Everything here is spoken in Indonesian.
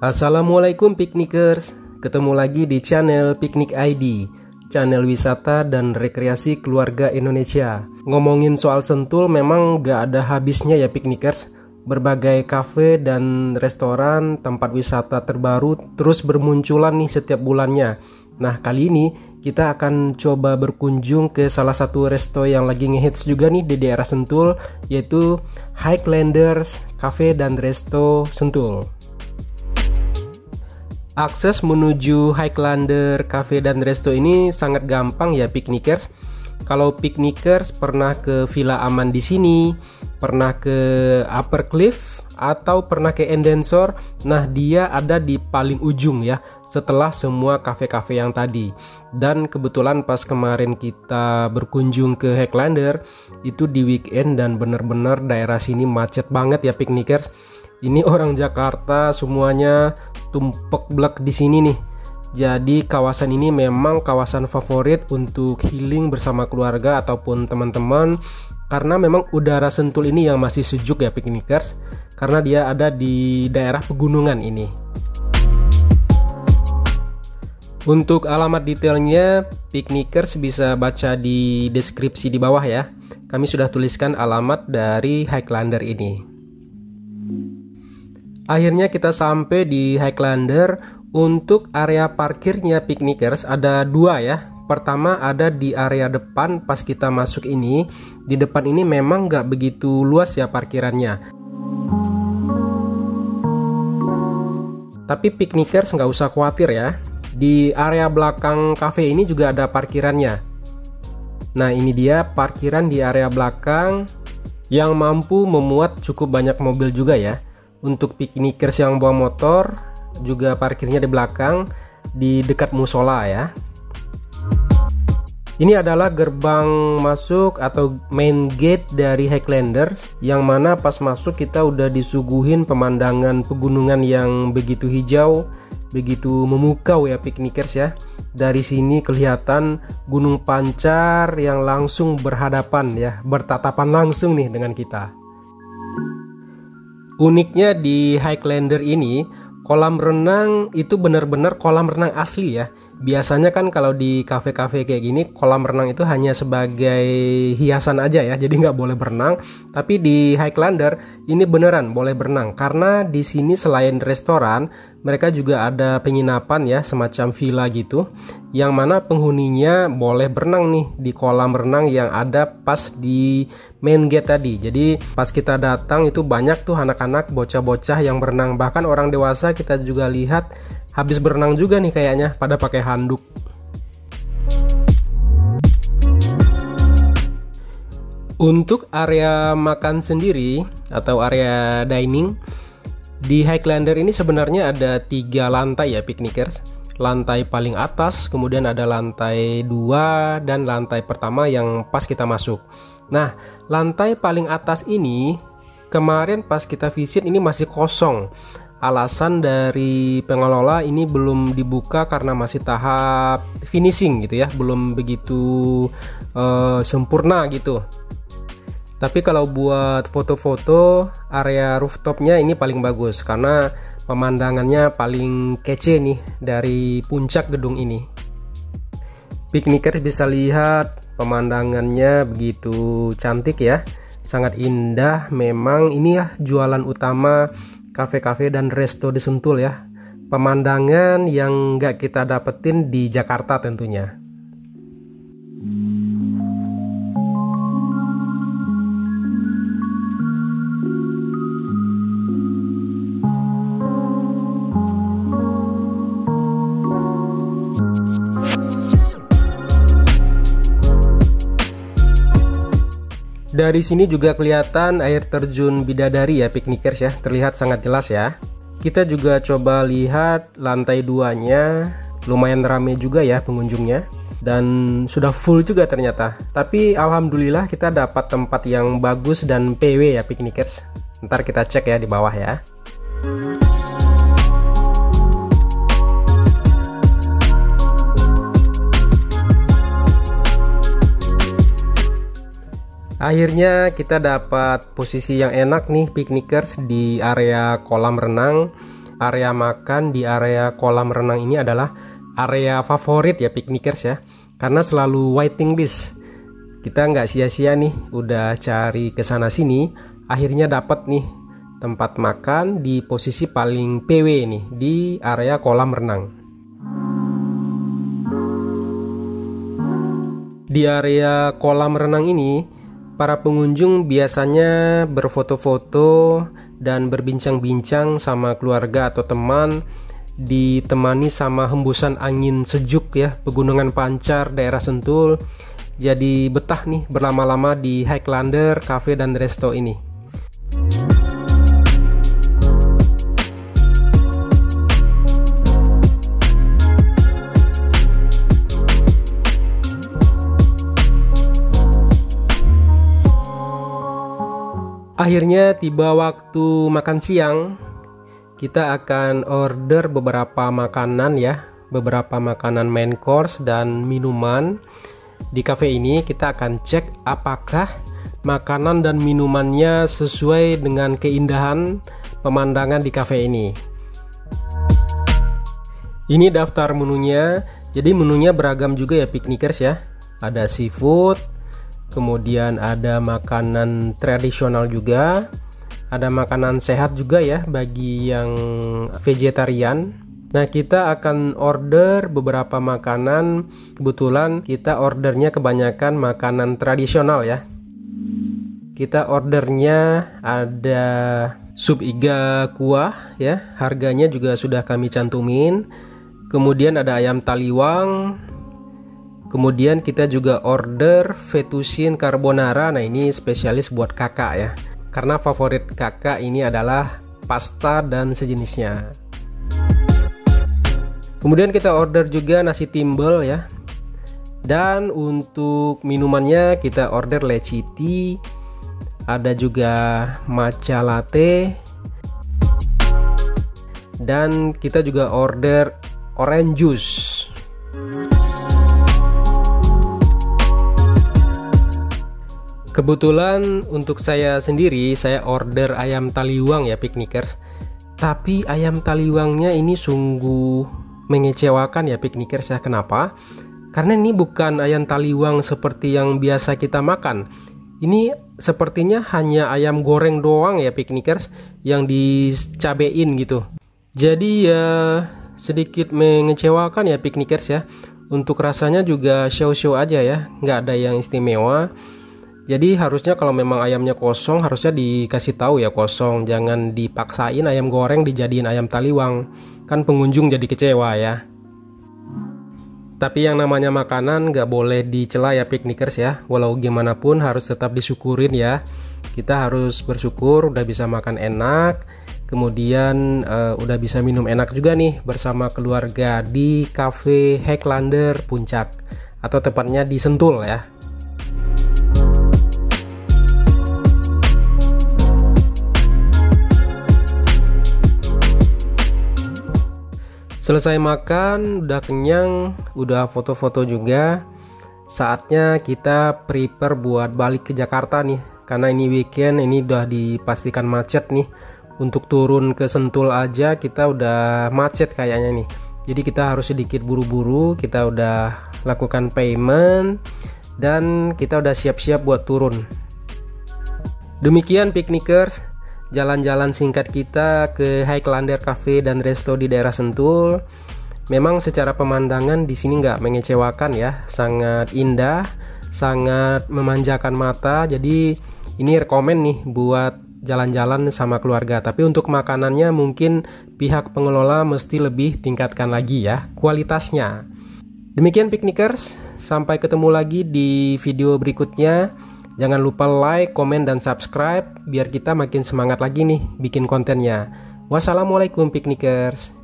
Assalamualaikum piknikers, ketemu lagi di channel Piknik ID, channel wisata dan rekreasi keluarga Indonesia. Ngomongin soal Sentul memang gak ada habisnya ya piknikers. Berbagai kafe dan restoran, tempat wisata terbaru terus bermunculan nih setiap bulannya. Nah, kali ini kita akan coba berkunjung ke salah satu resto yang lagi ngehits juga nih di daerah Sentul, yaitu Highlanders Cafe dan Resto Sentul. Akses menuju Highlander Cafe dan Resto ini sangat gampang ya piknikers. Kalau piknikers pernah ke Villa Aman di sini, pernah ke Upper Cliff, atau pernah ke Endensor, nah dia ada di paling ujung ya, setelah semua kafe-kafe yang tadi. Dan kebetulan pas kemarin kita berkunjung ke Highlander, itu di weekend dan bener-bener daerah sini macet banget ya piknikers. Ini orang Jakarta semuanya tumpek blek di sini nih. Jadi kawasan ini memang kawasan favorit untuk healing bersama keluarga ataupun teman-teman, karena memang udara Sentul ini yang masih sejuk ya piknikers, karena dia ada di daerah pegunungan ini. Untuk alamat detailnya piknikers bisa baca di deskripsi di bawah ya. Kami sudah tuliskan alamat dari Highlander ini. Akhirnya kita sampai di Highlander. Untuk area parkirnya piknikers ada dua ya. Pertama ada di area depan pas kita masuk ini. Di depan ini memang nggak begitu luas ya parkirannya. Tapi piknikers nggak usah khawatir ya. Di area belakang cafe ini juga ada parkirannya. Nah ini dia parkiran di area belakang yang mampu memuat cukup banyak mobil juga ya. Untuk piknikers yang bawa motor juga parkirnya di belakang di dekat musola ya. Ini adalah gerbang masuk atau main gate dari Highlanders, yang mana pas masuk kita udah disuguhin pemandangan pegunungan yang begitu hijau, begitu memukau ya piknikers ya. Dari sini kelihatan Gunung Pancar yang langsung berhadapan ya, bertatapan langsung nih dengan kita. Uniknya di Highlander ini, kolam renang itu benar-benar kolam renang asli ya. Biasanya kan kalau di kafe-kafe kayak gini kolam renang itu hanya sebagai hiasan aja ya, jadi nggak boleh berenang. Tapi di Highlander ini beneran boleh berenang, karena di sini selain restoran mereka juga ada penginapan ya, semacam villa gitu, yang mana penghuninya boleh berenang nih di kolam renang yang ada pas di main gate tadi. Jadi pas kita datang itu banyak tuh anak-anak, bocah-bocah yang berenang, bahkan orang dewasa kita juga lihat habis berenang juga nih kayaknya, pada pakai handuk. Untuk area makan sendiri atau area dining di Highlander ini sebenarnya ada 3 lantai ya piknikers. Lantai paling atas, kemudian ada lantai 2, dan lantai pertama yang pas kita masuk. Nah, lantai paling atas ini kemarin pas kita visit ini masih kosong. Alasan dari pengelola ini belum dibuka karena masih tahap finishing gitu ya, belum begitu sempurna gitu. Tapi kalau buat foto-foto, area rooftopnya ini paling bagus karena pemandangannya paling kece nih dari puncak gedung ini. Piknikers bisa lihat pemandangannya begitu cantik ya, sangat indah. Memang ini ya jualan utama kafe-kafe dan resto di Sentul ya. Pemandangan yang nggak kita dapetin di Jakarta tentunya. Dari sini juga kelihatan air terjun Bidadari ya piknikers ya, terlihat sangat jelas ya. Kita juga coba lihat lantai 2-nya, lumayan rame juga ya pengunjungnya, dan sudah full juga ternyata. Tapi alhamdulillah kita dapat tempat yang bagus dan PW ya piknikers. Ntar kita cek ya di bawah ya. Akhirnya kita dapat posisi yang enak nih piknikers di area kolam renang. area makan di area kolam renang ini adalah area favorit ya piknikers ya, karena selalu waiting list. Kita nggak sia-sia nih, udah cari ke sana sini, akhirnya dapat nih tempat makan di posisi paling PW nih di area kolam renang. Di area kolam renang ini, para pengunjung biasanya berfoto-foto dan berbincang-bincang sama keluarga atau teman, ditemani sama hembusan angin sejuk ya, pegunungan Pancar, daerah Sentul. Jadi betah nih berlama-lama di Highlander Cafe dan Resto ini. Akhirnya tiba waktu makan siang. Kita akan order beberapa makanan ya, beberapa makanan main course dan minuman. Di cafe ini kita akan cek apakah makanan dan minumannya sesuai dengan keindahan pemandangan di cafe ini. Ini daftar menunya. Jadi menunya beragam juga ya piknikers ya. Ada seafood, kemudian ada makanan tradisional juga, ada makanan sehat juga ya bagi yang vegetarian. Nah, kita akan order beberapa makanan. Kebetulan kita ordernya kebanyakan makanan tradisional ya. Kita ordernya ada sup iga kuah ya, harganya juga sudah kami cantumin. Kemudian ada ayam taliwang. Kemudian kita juga order fettuccine carbonara. Nah, ini spesialis buat kakak ya, karena favorit kakak ini adalah pasta dan sejenisnya. Kemudian kita order juga nasi timbel ya. Dan untuk minumannya kita order leci tea, ada juga matcha latte, dan kita juga order orange juice. Kebetulan untuk saya sendiri, saya order ayam taliwang ya piknikers. Tapi ayam taliwangnya ini sungguh mengecewakan ya piknikers ya. Kenapa? Karena ini bukan ayam taliwang seperti yang biasa kita makan. Ini sepertinya hanya ayam goreng doang ya piknikers, yang dicabein gitu. Jadi ya sedikit mengecewakan ya piknikers ya. Untuk rasanya juga show-show aja ya, nggak ada yang istimewa. Jadi harusnya kalau memang ayamnya kosong, harusnya dikasih tahu ya kosong, jangan dipaksain ayam goreng dijadiin ayam taliwang. Kan pengunjung jadi kecewa ya. Tapi yang namanya makanan nggak boleh dicela ya piknikers ya. Walau gimana pun harus tetap disyukurin ya. Kita harus bersyukur udah bisa makan enak, kemudian udah bisa minum enak juga nih bersama keluarga di Cafe Highlander Puncak, atau tepatnya di Sentul ya. Selesai makan, udah kenyang, udah foto-foto juga. Saatnya kita prepare buat balik ke Jakarta nih. Karena ini weekend, ini udah dipastikan macet nih. Untuk turun ke Sentul aja kita udah macet kayaknya nih. Jadi kita harus sedikit buru-buru, kita udah lakukan payment, dan kita udah siap-siap buat turun. Demikian piknikers, jalan-jalan singkat kita ke Highlander Cafe dan Resto di daerah Sentul. Memang secara pemandangan di sini nggak mengecewakan ya, sangat indah, sangat memanjakan mata. Jadi ini rekomen nih buat jalan-jalan sama keluarga. Tapi untuk makanannya mungkin pihak pengelola mesti lebih tingkatkan lagi ya kualitasnya. Demikian piknikers, sampai ketemu lagi di video berikutnya. Jangan lupa like, komen, dan subscribe biar kita makin semangat lagi nih bikin kontennya. Wassalamualaikum piknikers.